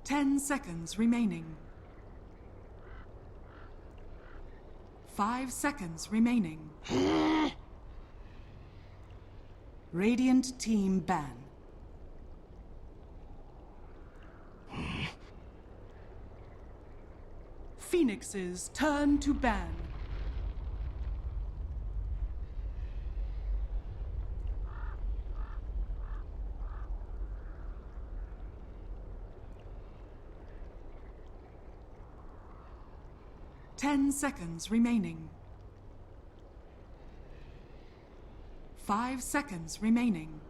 10 seconds remaining. 5 seconds remaining. Radiant team ban. Phoenix's turn to ban. Ten seconds remaining. 5 seconds remaining.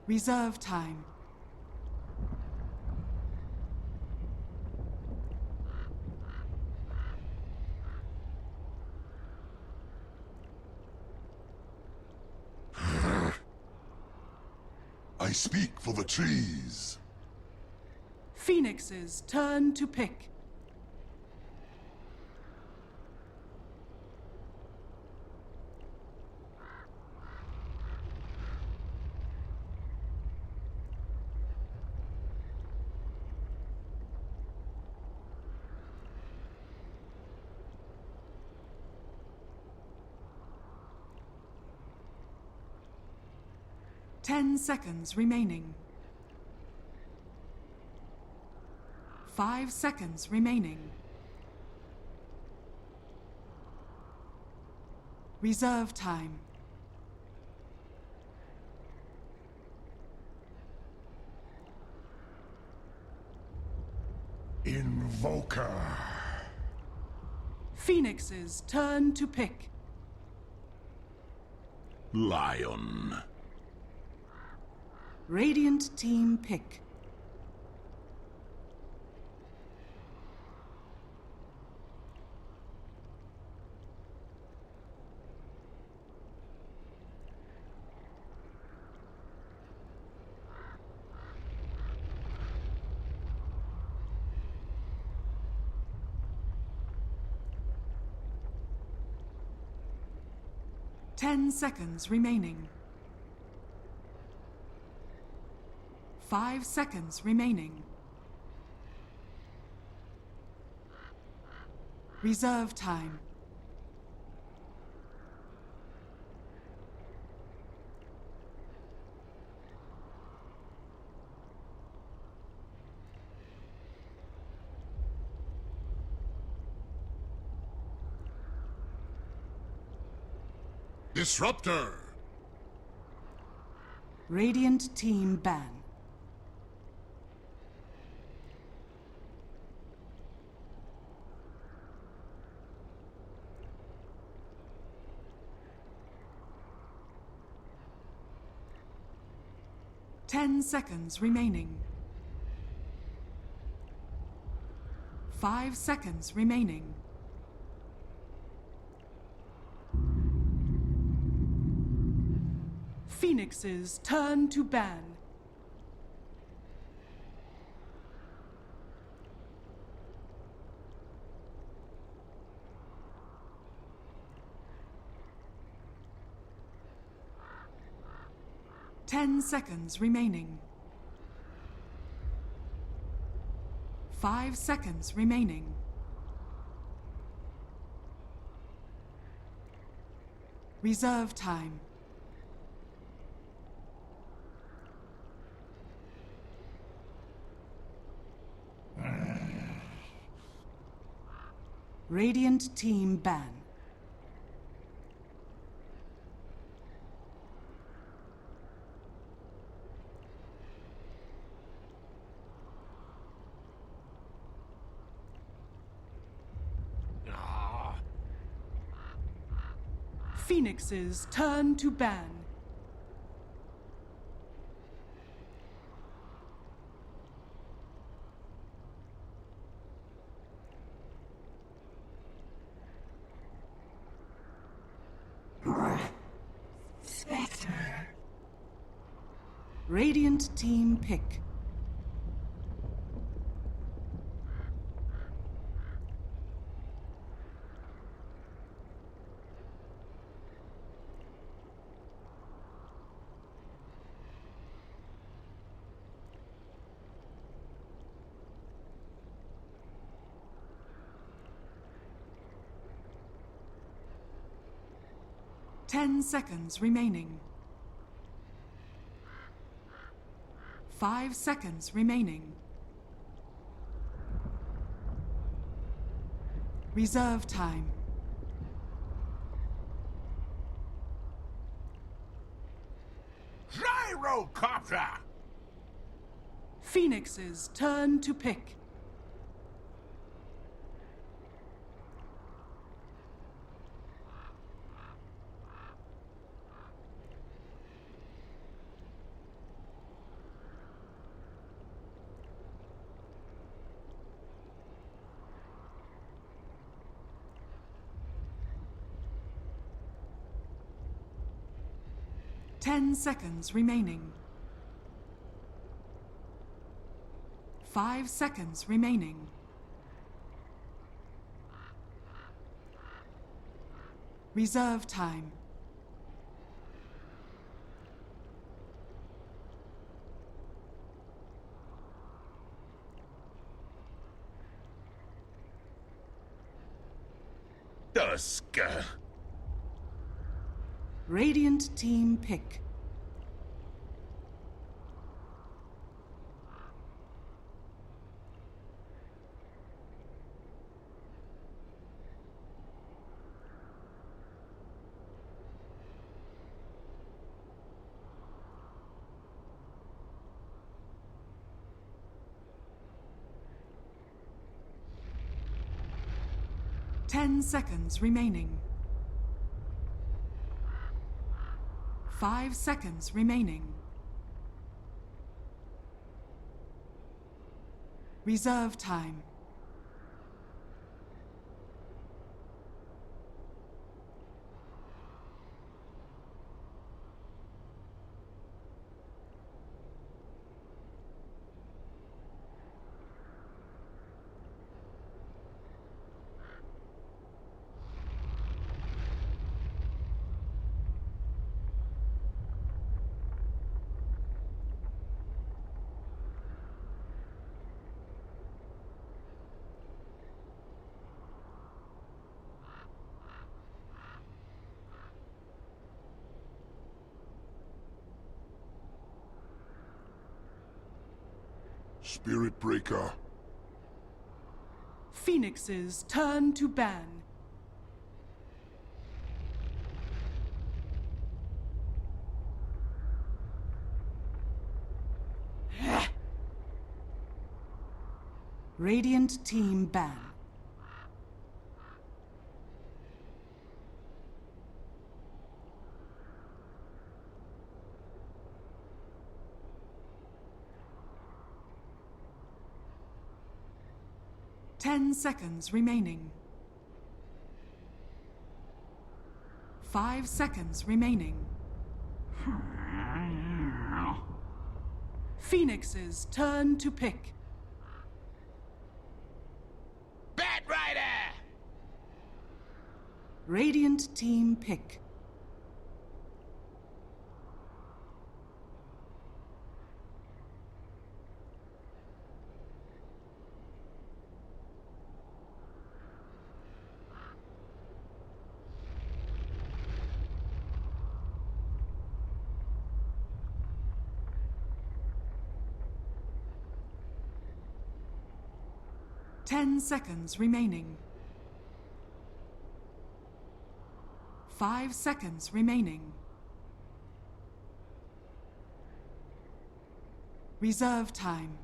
Reserve time. I speak for the trees. Phoenix's turn to pick. Ten seconds remaining. 5 seconds remaining. Reserve time. Invoker. Phoenix's turn to pick. Lion. Radiant team pick. Ten seconds remaining. 5 seconds remaining. Reserve time. Disruptor. Radiant team ban. Ten seconds remaining. 5 seconds remaining. Phoenix's turn to ban. Ten seconds remaining. 5 seconds remaining. Reserve time. Radiant team ban. Phoenix's turn to ban. Radiant team pick. 10 seconds remaining. 5 seconds remaining. Reserve time. Gyrocopter! Phoenix's turn to pick. Ten seconds remaining. 5 seconds remaining. Reserve time. Dusk. Radiant team pick. Ten seconds remaining. 5 seconds remaining. Reserve time. Spirit Breaker. Phoenix's turn to ban. Radiant team ban. Ten seconds remaining. 5 seconds remaining. Phoenix's turn to pick. Bat Rider! Radiant team pick. Ten seconds remaining. 5 seconds remaining. Reserve time.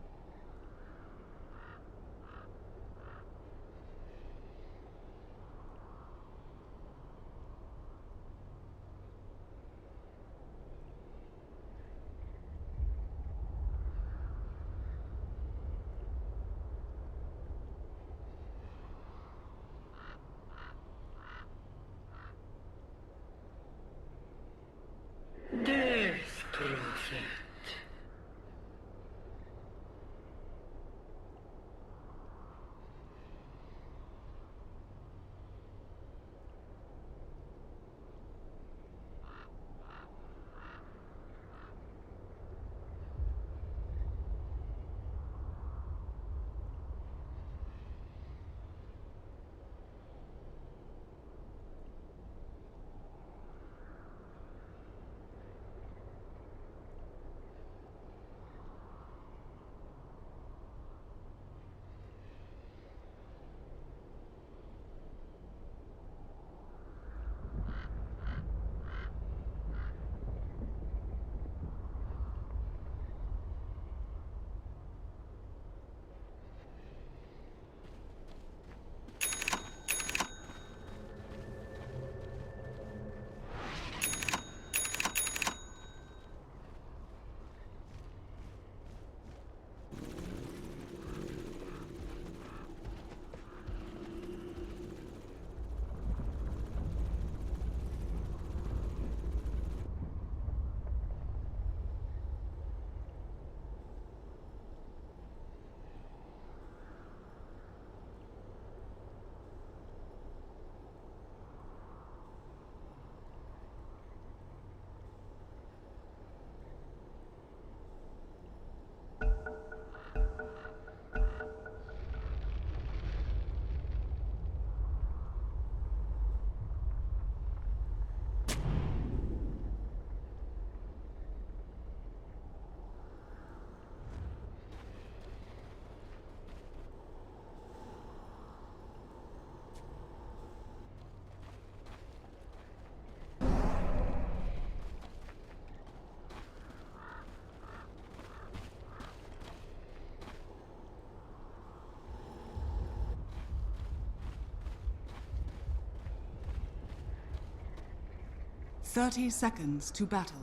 30 seconds to battle.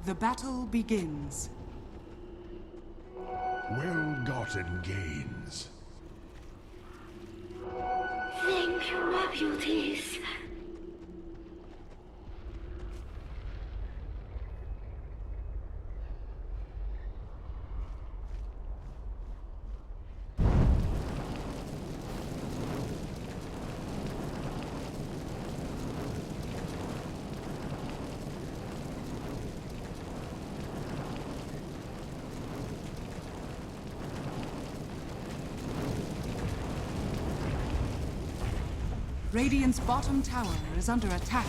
The battle begins. Well-gotten gains. Thank you, my beauties. Radiant's bottom tower is under attack.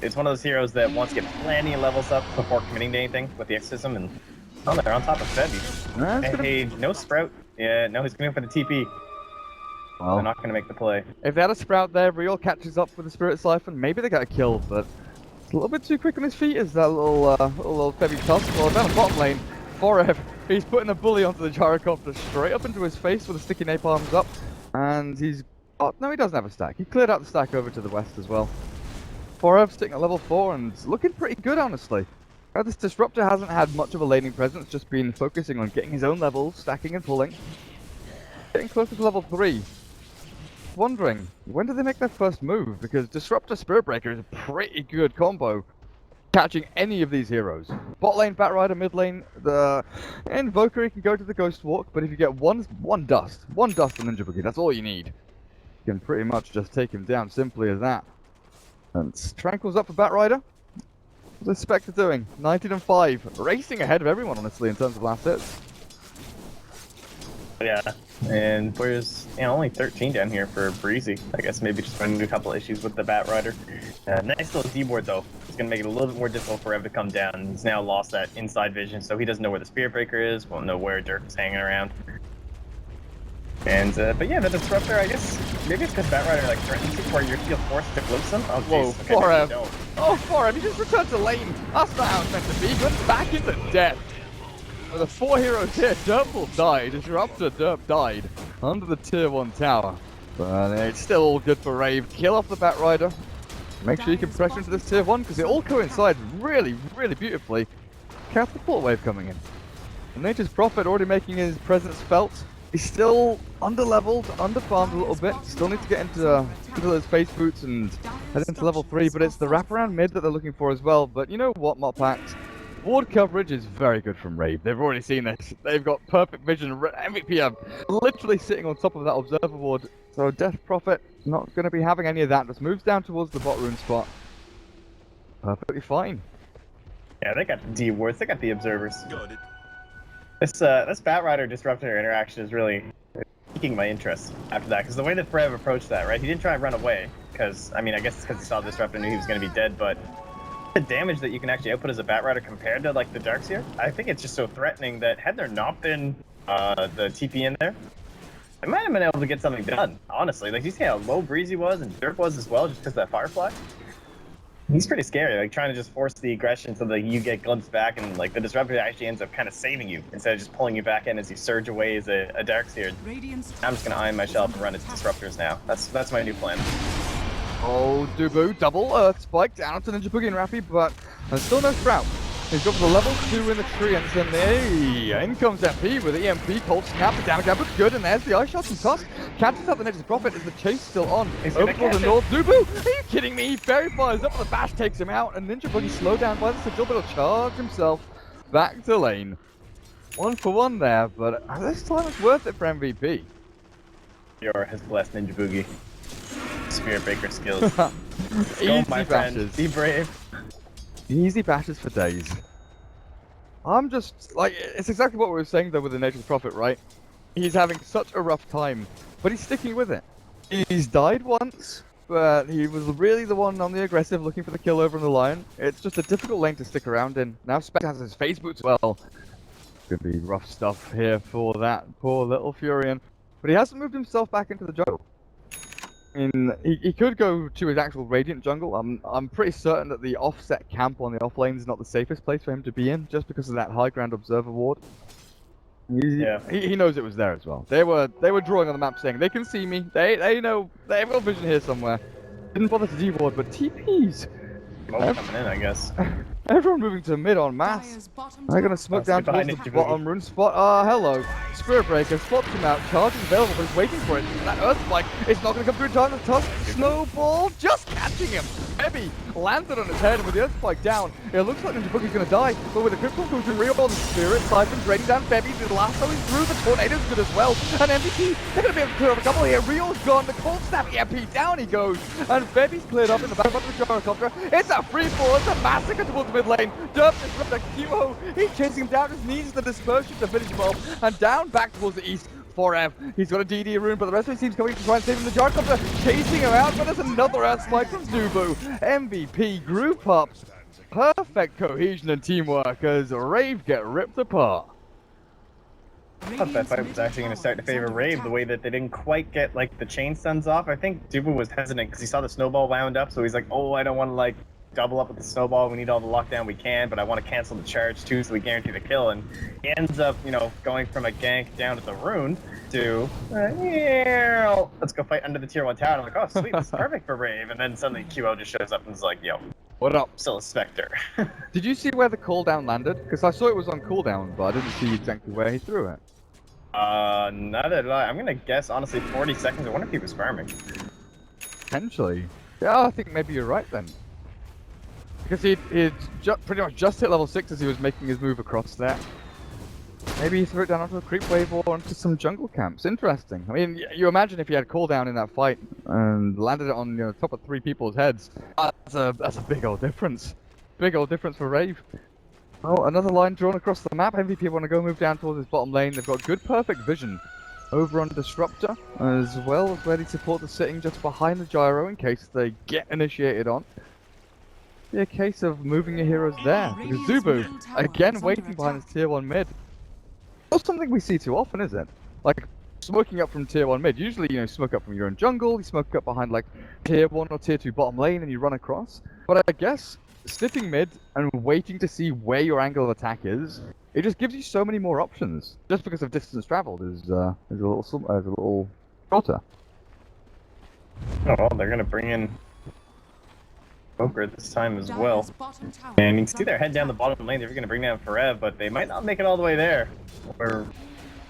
It's one of those heroes that wants to get plenty of levels up before committing to anything with the exorcism, and oh, they're on top of Febby. Hey, no Sprout. Yeah, no, he's going for the TP. Well, they're not going to make the play. If they had a Sprout there, Real catches up with the Spirit Siphon, maybe they get a kill, but it's a little bit too quick on his feet is that little Febby toss. Well, down the bottom lane, Forev, he's putting a bully onto the Gyrocopter straight up into his face with the sticky napalms up, and he's... Oh, no, he doesn't have a stack. He cleared out the stack over to the west as well. Forev sticking at level 4 and it's looking pretty good, honestly. This Disruptor hasn't had much of a laning presence, just been focusing on getting his own levels, stacking and pulling. Getting closer to level 3. Wondering, when do they make their first move? Because Disruptor Spirit Breaker is a pretty good combo, catching any of these heroes. Bot lane, Batrider, mid lane, the Invoker, you can go to the Ghost Walk, but if you get one dust on Ninja Boogie, that's all you need. You can pretty much just take him down simply as that. And Tranquil's up for Batrider. What's Spectre doing? 19 and 5, racing ahead of everyone, honestly, in terms of last hits. Yeah, and there's only 13 down here for Breezy. I guess maybe just running into a couple issues with the Bat Rider. Nice little D-board though. It's gonna make it a little bit more difficult for Rev to come down. He's now lost that inside vision, so he doesn't know where the Spirit Breaker is. Won't know where Dirk is hanging around. And but yeah, the Disruptor. I guess maybe it's because Bat Rider like threatens you, where you feel forced to glimpse him. Oh, Whoa, okay, Forev. no. Oh, Forev, he just returned to lane. That's not how it's meant to be. He went back into death. With the 4 heroes here, Derp will die. Disruptor, Derp died under the tier 1 tower. But it's still all good for Rave. Kill off the Bat Rider. Make sure you can pressure into this tier 1 because it all coincides really, really beautifully. Catapult wave coming in. And Nature's Prophet already making his presence felt. He's still under-leveled, under-farmed a little bit. Still needs to get into those face boots and head into level 3, but it's the wraparound mid that they're looking for as well. But you know what, Moppax? Ward coverage is very good from Rave. They've already seen this. They've got perfect vision. MVP are literally sitting on top of that Observer Ward. So Death Prophet not going to be having any of that. Just moves down towards the bot rune spot. Perfectly fine. Yeah, they got the D wards. They got the Observers. This Bat Rider Disruptor interaction is really piquing my interest after that, because the way that Frev approached that, right? He didn't try and run away, because, I mean, I guess it's because he saw the Disruptor and knew he was going to be dead, but the damage that you can actually output as a Bat Rider compared to, like, the Darkseer, I think it's just so threatening that had there not been the TP in there, I might have been able to get something done, honestly. Like, you see how low Breezy was and Derp was as well, just because of that Firefly? He's pretty scary, like trying to just force the aggression so that you get glimpsed back, and like the Disruptor actually ends up kind of saving you instead of just pulling you back in as you surge away as a Darkseer. I'm just gonna iron my shelf and run its Disruptors now. That's my new plan. Oh, Dubu, double Earth Spike down to Ninja Boogie and Rappy, but there's still no Sprout. He's got the level 2 in the tree, and then in comes MP with EMP, Cold Snap, the damage output good, and there's the Ice Shot from Tusk. Catches out the Nature's Prophet. Is the chase still on? Over for the north. Dubu, are you kidding me? He fairy fires up, the bash takes him out, and Ninja Boogie slowed down by the sigil, but he'll charge himself back to lane. 1 for 1 there, but this time it's worth it for MVP. Yor has blessed Ninja Boogie. Spirit Breaker skills. Easy my friend. Be brave. Easy bashes for days. I'm just, like, it's exactly what we were saying though with the Nature's Prophet, right? He's having such a rough time, but he's sticking with it. He's died once, but he was really the one on the aggressive looking for the kill over on the Lion. It's just a difficult lane to stick around in. Now Spec has his face boots as well. Could be rough stuff here for that poor little Furion. But he hasn't moved himself back into the jungle. He could go to his actual Radiant jungle. I'm pretty certain that the offset camp on the off lane is not the safest place for him to be in, just because of that high ground Observer Ward. He knows it was there as well. They were drawing on the map saying they can see me. They know they've got vision here somewhere. Didn't bother to D-ward, but TPs. Coming in, I guess. Everyone moving to mid en masse. They're gonna smoke down towards the bottom rune spot. Hello. Spirit Breaker spots him out. Charge is available, but he's waiting for it. That Earth Spike, it's not gonna come through in time. The Tusk snowball just catching him. Heavy landed on his head, and with the Earth Spike down, it looks like Ninja Boogie's gonna die. But with the Crypto goes to real, the Spirit Siphon draining down Febby. The last time he's through, the Tornado's good as well. And MVP, they're gonna be able to clear up a couple here. Real's gone. The Cold Snap EMP down he goes. And Febby's cleared up in the back of the Gyrocopter. It's a free fall. It's a massacre towards the mid lane. Derp disrupts a QO. He's chasing him down. Just needs the dispersion to finish him off. And down back towards the east. Forev. He's got a DD rune, but the rest of his team's coming to try and save him. The Gyrocopter chasing him out, but there's another Earth Spike from Dubu. MVP group up. Perfect cohesion and teamwork as Rave get ripped apart. I thought that fight was actually going to start to favor Rave the way that they didn't quite get like the chain stuns off. I think Dubu was hesitant because he saw the snowball wound up, so he's like, oh, I don't want to like double up with the snowball. We need all the lockdown we can, but I want to cancel the charge too, so we guarantee the kill. And he ends up, you know, going from a gank down to the rune to let's go fight under the tier 1 tower. And I'm like, oh sweet, this is perfect for Rave. And then suddenly QO just shows up and is like, yo, what up? Still a Spectre. Did you see where the cooldown landed? Because I saw it was on cooldown, but I didn't see exactly where he threw it. Neither did I. I'm gonna guess honestly 40 seconds. I wonder if he was farming. Potentially. Yeah, I think maybe you're right then. Because he pretty much just hit level 6 as he was making his move across there. Maybe he threw it down onto a creep wave or onto some jungle camps. Interesting. I mean, you imagine if he had cooldown in that fight and landed it on top of 3 people's heads. That's a big old difference. Big old difference for Rave. Oh, another line drawn across the map. MVP want to go move down towards his bottom lane. They've got good perfect vision. over on Disruptor, as well as ready to support the sitting just behind the gyro in case they get initiated on. Be a case of moving your heroes there, because Zubu, again waiting behind his tier 1 mid. Not something we see too often, is it? Like, smoking up from tier 1 mid. Usually, you know, smoke up from your own jungle, you smoke up behind like tier 1 or tier 2 bottom lane and you run across. But I guess, sitting mid and waiting to see where your angle of attack is, it just gives you so many more options. Just because of distance traveled is a little shorter. Oh, well, they're gonna bring in Poker this time as well. And you can see they're heading down the bottom lane. They're gonna bring down Forev, but they might not make it all the way there. Where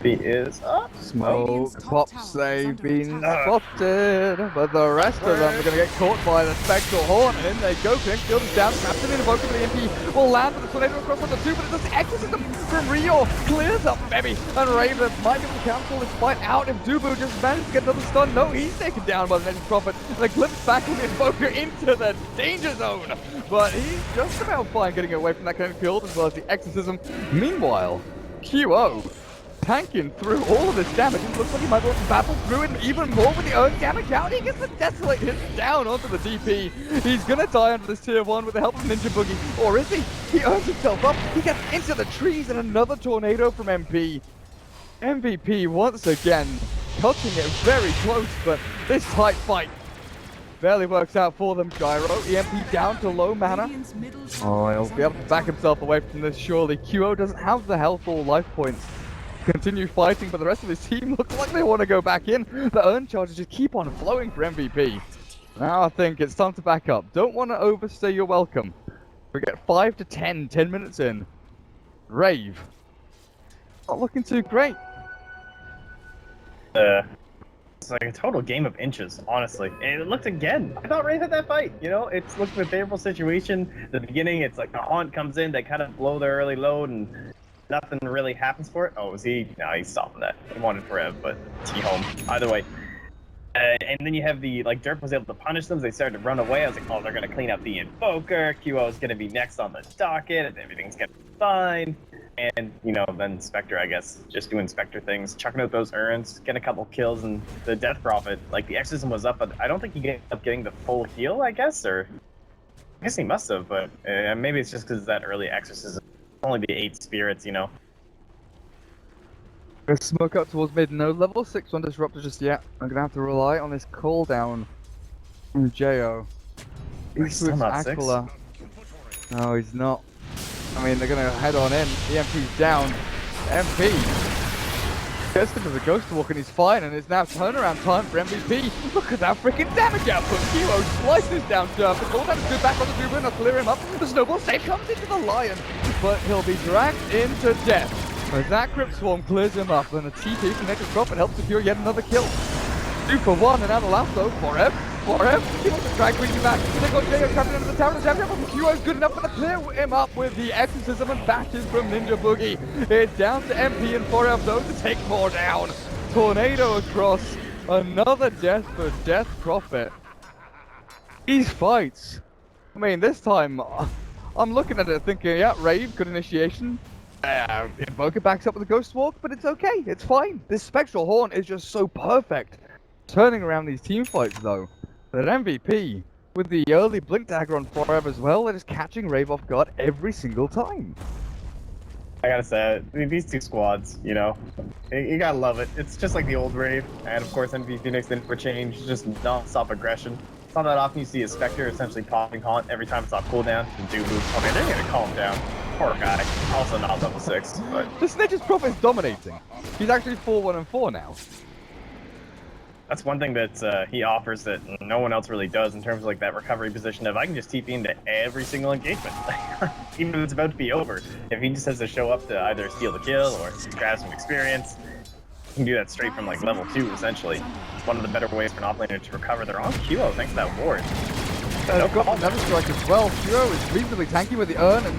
he is up. Smoke pops, they've been spotted, but the rest of them are going to get caught by the Spectral Horn, and in they go. Connect Shield is down, trapped in Invoker, but the MP will land with the Tornado across on the 2, but it does the Exorcism from Rio, clears up Bebby, and Rave might be able to cancel this fight out if Dubu just managed to get another stun. No, he's taken down by the Legend Prophet, and they glimpse back with the Invoker into the danger zone, but he's just about fine getting away from that Connect Shield as well as the Exorcism. Meanwhile, QO tanking through all of this damage. It looks like he might be able to battle through it even more with the earned damage out. He gets the Desolate hit down onto the DP. He's gonna die under this tier 1 with the help of Ninja Boogie. Or is he? He earns himself up. He gets into the trees and another tornado from MP. MVP once again cutting it very close, but this tight fight barely works out for them. Gyro, EMP down to low mana. Oh, he'll be able to back himself away from this surely. QO doesn't have the health or life points. Continue fighting, but the rest of his team looks like they want to go back in. The earn charges just keep on flowing for MVP. Now I think it's time to back up. Don't want to overstay your welcome. We get 5 to 10 minutes in. Rave. Not looking too great. It's like a total game of inches, honestly. And it looked again. I thought Rave had that fight. You know, it's looked a favorable situation. The beginning, it's like the Haunt comes in, they kind of blow their early load, and nothing really happens for it. Oh, was he? No, he's stopping that. He wanted Forev, but T-home. Either way. And then you have the, like, Derp was able to punish them. They started to run away. I was like, oh, they're going to clean up the Invoker. QO is going to be next on the docket, and everything's going to be fine. And, you know, then Spectre, I guess, just doing Spectre things, chucking out those urns, getting a couple kills, and the Death Prophet, like, the Exorcism was up, but I don't think he ended up getting the full heal, I guess, or I guess he must have, but maybe it's just because that early Exorcism. Only the 8 spirits, you know. Gonna smoke up towards mid. No level 6 on Disruptor just yet. I'm gonna have to rely on this cooldown from Jo. He's still not 6. No, he's not. I mean, they're gonna head on in. EMP's down. MP gets into the Ghost Walk and he's fine, and it's now turnaround time for MVP. Look at that freaking damage output. Kilo slices down Derp. The cooldown is good back on the Zubu and they'll clear him up. The Snowball save comes into the Lion, but he'll be dragged into death. As that Crypt Swarm clears him up, and a TP from Nature's Prophet helps secure yet another kill. 2 for 1, and now the last though, Forev. He wants to drag Greasy back. They got Jo trapped into the tower. The champion from QO is good enough to clear him up with the Exorcism and bashes from Ninja Boogie. It's down to MP and Forev though to take more down. Tornado across. Another death for Death Prophet. These fights. I mean, this time, I'm looking at it thinking, yeah, Rave, good initiation. Invoker backs up with a Ghost Walk, but it's okay, it's fine. This Spectral Horn is just so perfect. Turning around these team fights though, that MVP, with the early Blink Dagger on Forever as well, they're just catching Rave off guard every single time. I gotta say, these 2 squads, you know, you gotta love it. It's just like the old Rave, and of course MVP Phoenix didn't for change, just non-stop aggression. It's not that often you see a Spectre essentially popping Haunt every time it's off cooldown. And Dubu, I mean, they're gonna calm him down. Poor guy. Also not level 6, but the Snitch's Prophet is dominating. He's actually 4-1-4 now. That's one thing that he offers that no one else really does in terms of like that recovery position of I can just TP into every single engagement, even if it's about to be over. If he just has to show up to either steal the kill or grab some experience, he can do that straight from like level 2 essentially. It's one of the better ways for an offlaner to recover. They're on QO thanks to that ward. They've got another strike as well. QO is reasonably tanky with the urn and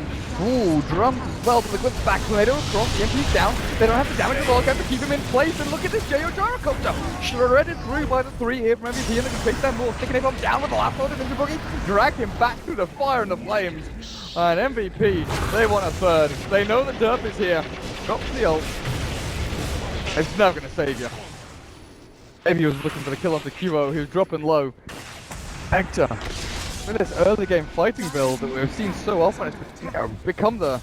drums as well, but the good back tornado across, the MP's down. They don't have the damage at all, to keep him in place, and look at this JO Gyrocopter! Shredded through by the 3 here from MVP, and they can face that more, sticking him down with the last load of Ninja Boogie, drag him back through the fire and the flames. And MVP, they want a third. They know the Derp is here. Drops the ult. It's never gonna save you. Maybe he was looking for the kill onto QO, he was dropping low. Hector, with this early game fighting build that we've seen so often, it's become the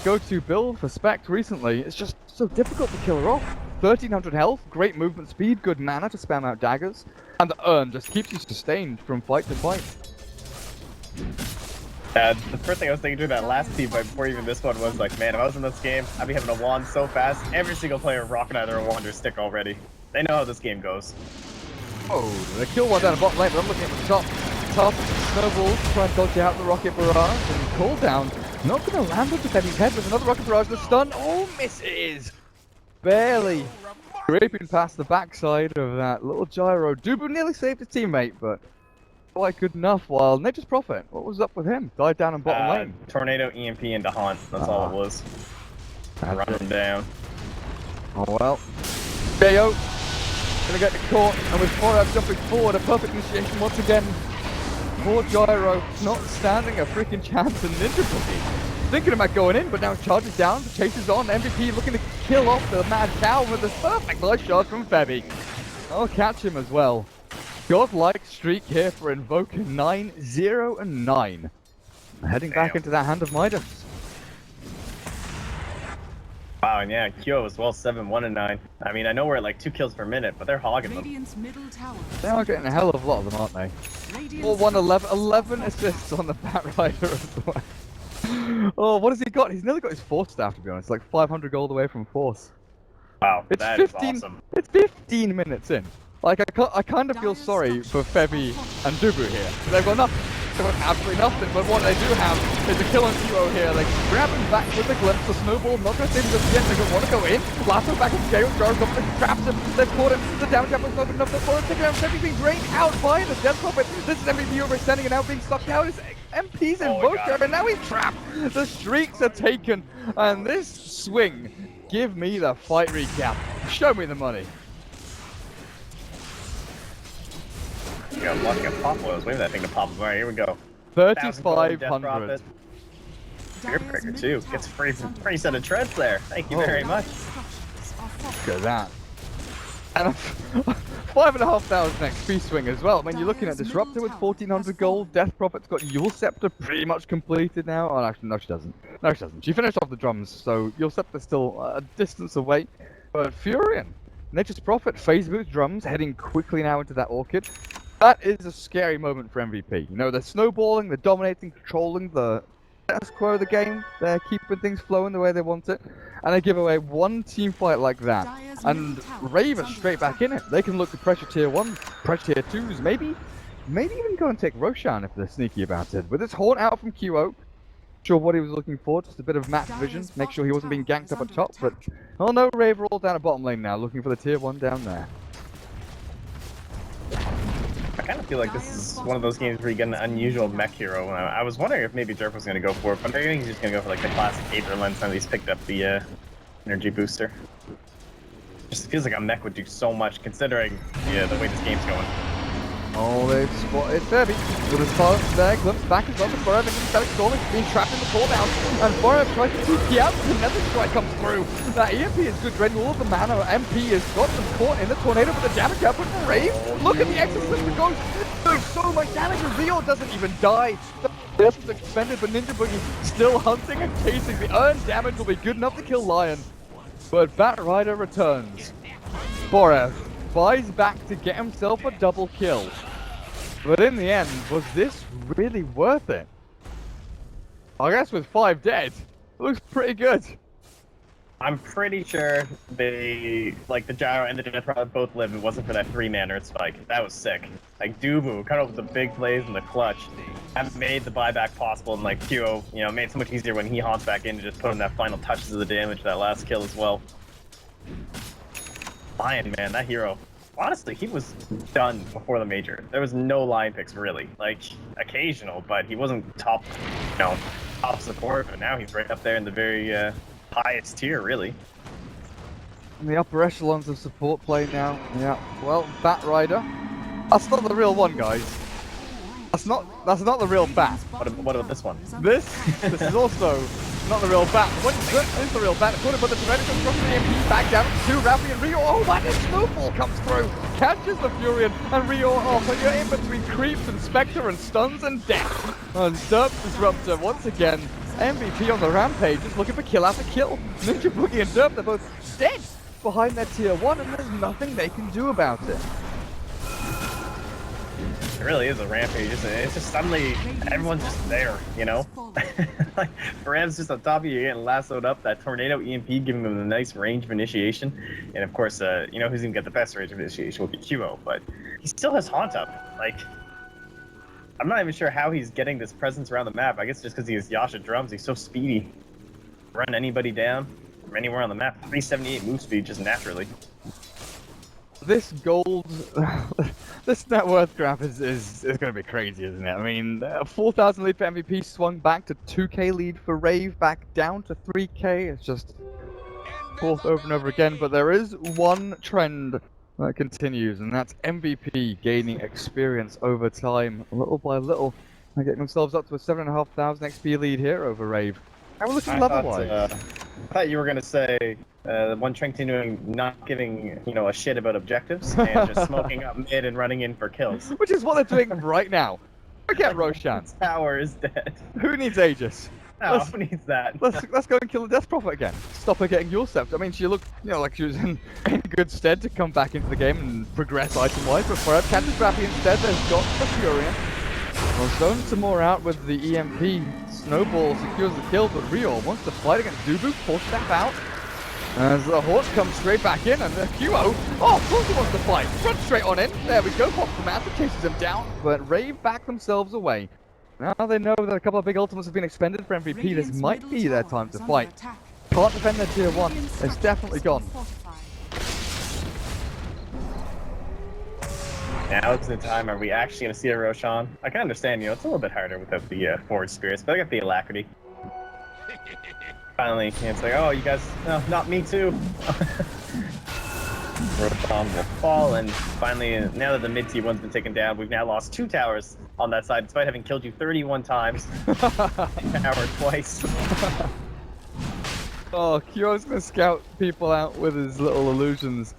go-to build for Spect recently. It's just so difficult to kill her off. 1300 health, great movement speed, good mana to spam out daggers, and the urn just keeps you sustained from fight to fight. The first thing I was thinking during that last team fight before even this one was like, man, if I was in this game, I'd be having a wand so fast. Every single player rocking either a wand or stick already. They know how this game goes. Oh, they kill one down the bottom lane, but I'm looking at the top. Snowballs try and dodge out the rocket barrage, and cooldown not going to land onto Febby's head with another rocket barrage. The stun, oh, misses! Barely scraping past the backside of that little gyro. Dubu nearly saved his teammate, but quite good enough. While Nature's Prophet, what was up with him? Died down in bottom lane. Tornado, EMP, into Haunt. That's all it was. Run him down. Oh well. KO gonna get the court, and with 4 jumping forward, a perfect initiation once again. Poor Gyro not standing a freaking chance, and Ninja Boogie thinking about going in, but now charges down, chases on. MVP looking to kill off the Mad Cow with a perfect nice shot from Febby. I'll catch him as well. Godlike streak here for Invoker 9-0-9. Heading back into that hand of Midas. Wow, and yeah, Kyo as well, 7-1-9. I mean, I know we're at like 2 kills per minute, but they're hogging them. Radiant's middle tower. They are getting a hell of a lot of them, aren't they? 4-1-11 assists on the Batrider as well. Oh, what has he got? He's nearly got his Force staff, to be honest. Like 500 gold away from Force. Wow, it's that 15, is awesome. It's 15 minutes in. Like, I kind of feel sorry for Febby and Dubu here. They've got nothing. They've got absolutely nothing, but what they do have is a kill on Kyo here. Like, grabbing back with the glimpse, the snowball, not going to save him just yet. They don't want to go in. Lasso back in Gale, Jar's up and traps him. They've caught him. The damage up was not enough. The forward taking out Febby being drained out by the Death Prophet. This is MVP overextending and now being sucked out. It's MP's Invoker, and now he's trapped. The streaks are taken, and this swing, give me the fight recap. Show me the money. You got lucky at pop oils. Wait for that thing to pop. Alright, here we go. 3,500. Spear Breaker too. Gets a free set of treads there. Thank you very much. Look at that. And a 5,500 XP swing as well. I mean, you're looking at Disruptor with 1,400 gold. Death Prophet's got Yule Scepter pretty much completed now. Oh, actually, no, she doesn't. No, she doesn't. She finished off the drums, so Yule Scepter's still a distance away. But Furion, Nature's Prophet, phase boost drums, heading quickly now into that Orchid. That is a scary moment for MVP. You know, they're snowballing, they're dominating, controlling the status quo of the game. They're keeping things flowing the way they want it. And they give away one team fight like that. And Rave are straight back in it. They can look to pressure tier 1s, pressure tier 2s, maybe even go and take Roshan if they're sneaky about it. With this Haunt out from QO, sure what he was looking for, just a bit of map vision, make sure he wasn't being ganked up at top. But, oh no, Rave are all down at bottom lane now, looking for the tier 1 down there. I kind of feel like this is one of those games where you get an unusual mech hero. I was wondering if maybe Jerk was going to go for it, but I think he's just going to go for like the classic Aether Lens now that he's picked up the energy booster. Just feels like a mech would do so much considering the way this game's going. Oh, they've spotted Febby. With his silence there, glimpse back as well. Forever and Felix Storming being trapped in the cooldown. And Forever tries to TP out. Another strike comes through. That EMP is good, draining all of the mana. MP has got them caught in the tornado, but the damage output from Rave. Look at the exorcism goes. There's so much damage. Rio doesn't even die. The death is expended, but Ninja Boogie still hunting and chasing. The earned damage will be good enough to kill Lion. But Batrider returns. Forever buys back to get himself a double kill. But in the end, was this really worth it? I guess with 5 dead, it looks pretty good. I'm pretty sure they, like the Gyro and the Death Prophet both live. It wasn't for that 3-man Earth Spike. That was sick. Like Dubu, cut off the big plays in the clutch, have made the buyback possible, and like Kyo, you know, made it so much easier when he haunts back in to just put in that final touches of the damage, that last kill as well. Lion, man, that hero. Honestly, he was done before the major. There was no line picks really. Like occasional, but he wasn't top, you know, top support. But now he's right up there in the very highest tier, really. In the upper echelons of support play now. Yeah. Well, Batrider. That's not the real one, guys. That's not the real Bat. What about this one? This is also not the real bat. What is the real bat? Put him, but the Tornado comes from the EMP back down to Ravi and Rio. Oh man, his snowball comes through, catches the Furion, and Rio off, and you're in between creeps and Spectre and stuns and death. And Derp Disruptor once again, MVP on the rampage, just looking for kill after kill. Ninja Boogie and Derp, they're both dead behind their tier 1, and there's nothing they can do about it. It really is a rampage, isn't it? It's just suddenly everyone's just there, you know? Like, Rev's just on top of you, getting lassoed up, that Tornado EMP giving them a nice range of initiation. And of course, you know who's gonna get the best range of initiation will be QO, but he still has Haunt up. Like, I'm not even sure how he's getting this presence around the map. I guess just because he has Yasha drums, he's so speedy. Run anybody down from anywhere on the map. 378 move speed just naturally. This gold, this net worth graph is going to be crazy, isn't it? I mean, 4,000 lead for MVP swung back to 2k lead for Rave, back down to 3k. It's just fourth over and over again, but there is one trend that continues, and that's MVP gaining experience over time, little by little, and getting themselves up to a 7,500 XP lead here over Rave. How are we looking level-wise? I thought you were going to say one continuing not giving, you know, a shit about objectives and just smoking up mid and running in for kills. Which is what they're doing right now. Forget Roshan. Tower is dead. Who needs Aegis? No, who needs that? Let's go and kill the Death Prophet again. Stop her getting your steps. I mean, she looked, you know, like she was in good stead to come back into the game and progress item-wise, but Fred catches Rappy instead. There's got the Furion. Well, zone some more out with the EMP. Snowball secures the kill, but Rio wants to fight against Dubu. 4-step out. As the horse comes straight back in, and the QO, oh, of course he wants to fight. Run straight on in. There we go. Pops the Manta, chases him down, but Rave back themselves away. Now they know that a couple of big ultimates have been expended for MVP. This might be their time to fight. Can't defend their tier 1. It's definitely gone. Now is the time. Are we actually going to see a Roshan? I can understand, you know, it's a little bit harder without the forward spirits, but I got the alacrity. Finally, it's like, oh, you guys, no, not me too. Roshan will fall, and finally, now that the mid tier 1's been taken down, we've now lost 2 towers on that side, despite having killed you 31 times. Tower twice. Oh, Kyo's gonna scout people out with his little illusions.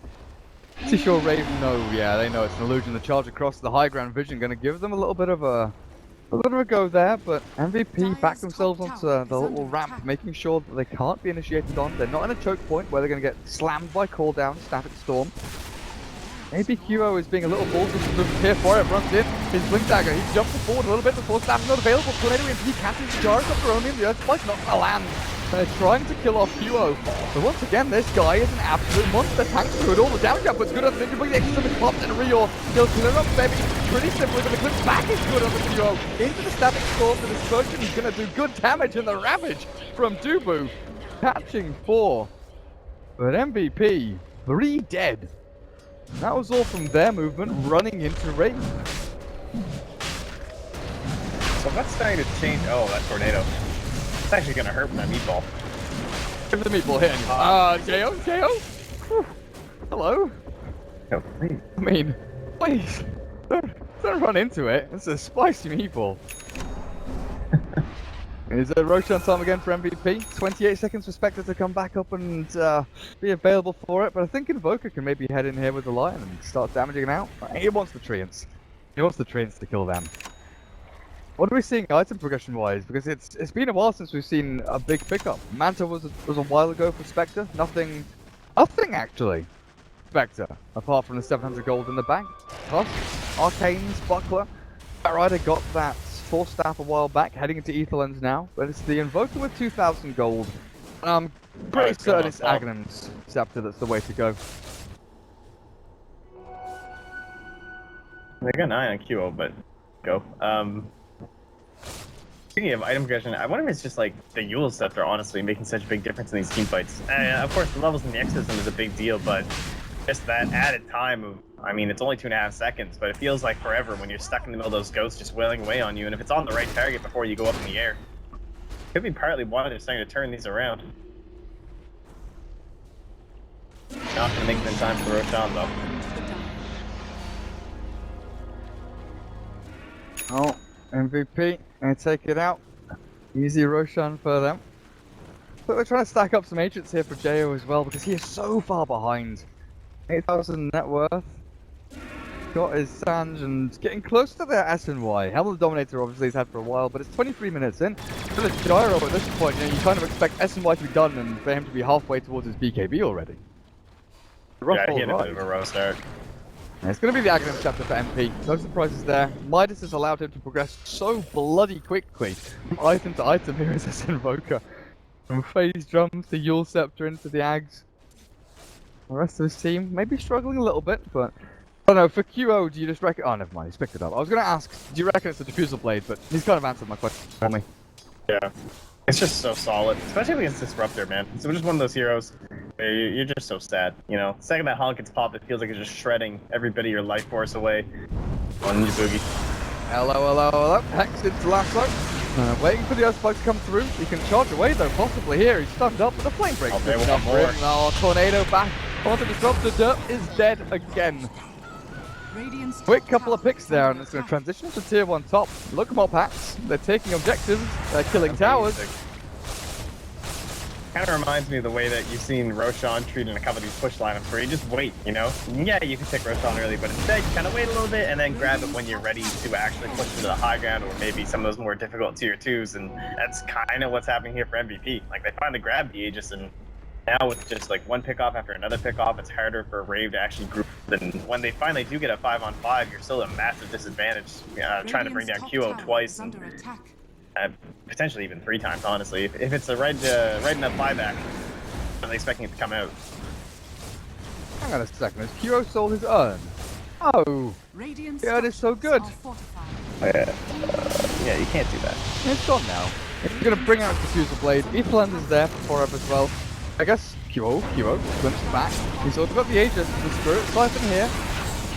Pretty sure Raven know, yeah, they know it's an illusion. The charge across the high ground vision gonna give them a little bit of a go there, but MVP back themselves onto the little ramp, making sure that they can't be initiated on. They're not in a choke point where they're gonna get slammed by cooldown, Static Storm. Maybe QO is being a little ballsy here for it, runs in, his Blink Dagger, he jumps forward a little bit before Staff is not available. Tornado EMP catches Gyrocopter the Earth Spike's not gonna land. They're trying to kill off QO, but once again, this guy is an absolute monster. Tanks through it all, the damage output's good on the Ninja Boogie, the extra popped, and Rio still clear up, baby. Pretty simple, but the clip back is good on the QO. Into the Static Storm, the Dispersion is gonna do good damage, and the Ravage from Dubu, catching 4. But MVP, 3 dead. That was all from their movement, running into Rave. So what's starting to change? Oh, that tornado. It's actually gonna hurt that meatball. Give the meatball hit. KO? Whew. Hello? Oh, please. I mean, please, don't run into it. It's a spicy meatball. Is it Roshan time again for MVP? 28 seconds for Spectre to come back up and be available for it, but I think Invoker can maybe head in here with the Lion and start damaging it out. He wants the Treants. He wants the Treants to kill them. What are we seeing item progression wise? Because it's been a while since we've seen a big pickup. Manta was a while ago for Spectre. Nothing actually. Spectre, apart from the 700 gold in the bank. Plus, Arcane's Buckler. That Rider got that 4-staff a while back, heading into Etherlands now. But it's the Invoker with 2,000 gold. I'm pretty certain it's Aghanim's Scepter that's the way to go. They got an eye on QO, but go. Speaking of item progression, I wonder if it's just like the Yule Scepter honestly making such a big difference in these team fights. Of course, the levels in the X system is a big deal, but just that added time of, I mean, it's only 2.5 seconds, but it feels like forever when you're stuck in the middle of those ghosts just wailing away on you, and if it's on the right target before you go up in the air. Could be partly why they're starting to turn these around. Not gonna make it in time for Roshan though. Oh, MVP, and take it out. Easy Roshan for them. But we're trying to stack up some agents here for Jo as well because he is so far behind. 8,000 net worth. Got his Sanj and getting close to the SNY. Helmet Dominator obviously he's had for a while, but it's 23 minutes in. For the Gyro at this point, you kind of expect SNY to be done and for him to be halfway towards his BKB already. Yeah, he had a bit of a rough start. It's going to be the Aghanim chapter for MP. No surprises there. Midas has allowed him to progress so bloody quickly from item to item here as this Invoker. From Phase Drums to Yule Scepter into the Ags. The rest of his team may be struggling a little bit, but... I don't know, for QO, do you just reckon... Oh, never mind, he's picked it up. I was going to ask, do you reckon it's a Diffusal Blade, but he's kind of answered my question for me. Yeah. It's just so solid, especially against Disruptor, man. It's just one of those heroes where you're just so sad, you know? The second that Honk gets popped, it feels like it's just shredding every bit of your life force away on your boogie. Hello. Hex into Lasso. Waiting for the Earth Spike to come through. He can charge away though, possibly here. He's stunned up with a Flame Break. Oh, they want more. Oh, Tornado back onto Disruptor. Derp is dead again. Radiant's Quick top couple of tower picks is there, under and it's going to attack. transition to tier 1 top. Look more packs. They're taking objectives. They're killing towers. Kind of reminds me of the way that you've seen Roshan treated a couple of these push lineups where you just wait, you know? Yeah, you can pick Roshan early, but instead you kind of wait a little bit and then grab it when you're ready to actually push into the high ground or maybe some of those more difficult tier 2s, and that's kind of what's happening here for MVP. Like, they finally grabbed the Aegis, and now with just like one pick off after another pick off, it's harder for Rave to actually group. And when they finally do get a 5-on-5, you're still at a massive disadvantage trying to bring down Radiant's QO top tower twice. is under attack. Potentially even 3 times, honestly. If it's a right enough buyback, I'm expecting it to come out. Hang on a second. Has Kiro sold his urn? Oh, Radiant's the urn is so structures good. are fortified. Yeah, you can't do that. It's gone now. It's going to bring out the Diffusal Blade. Etheland is there for Forever as well. I guess QO glimpses back. He's also got the Aegis, the Spirit Siphon here.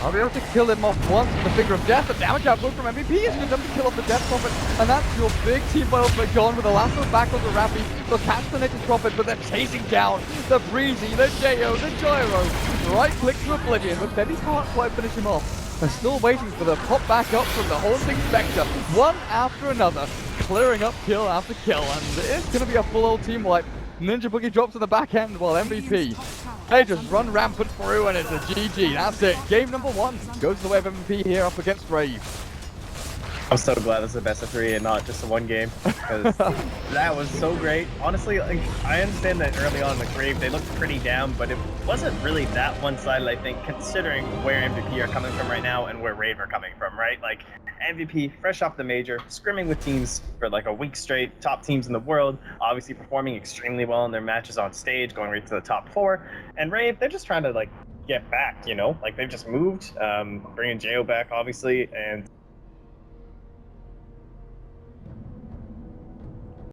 I'll be able to kill him off once with the Finger of Death. The damage output from MVP is enough to kill off the Death Prophet. And that's your big team by ultimate gone with a lasso back onto Rafi. They'll catch the Nature's Prophet, but they're chasing down the Breezy, the Jo, the Gyro. Right click to Oblivion, but Betty's can't quite finish him off. They're still waiting for the pop back up from the Haunting Spectre. One after another, clearing up kill after kill. And it's going to be a full old team wipe. Ninja Boogie drops to the back end while MVP, they just run rampant through and it's a GG. That's it. Game number 1 goes the way of MVP here up against Rave. I'm so glad this is a best of 3 and not just a 1 game, because that was so great. Honestly, like, I understand that early on with Rave, they looked pretty down, but it wasn't really that one-sided, I think, considering where MVP are coming from right now and where Rave are coming from, right? Like, MVP, fresh off the major, scrimming with teams for like a week straight, top teams in the world, obviously performing extremely well in their matches on stage, going right to the top 4. And Rave, they're just trying to, like, get back, you know? Like, they've just moved, bringing Jo back, obviously, and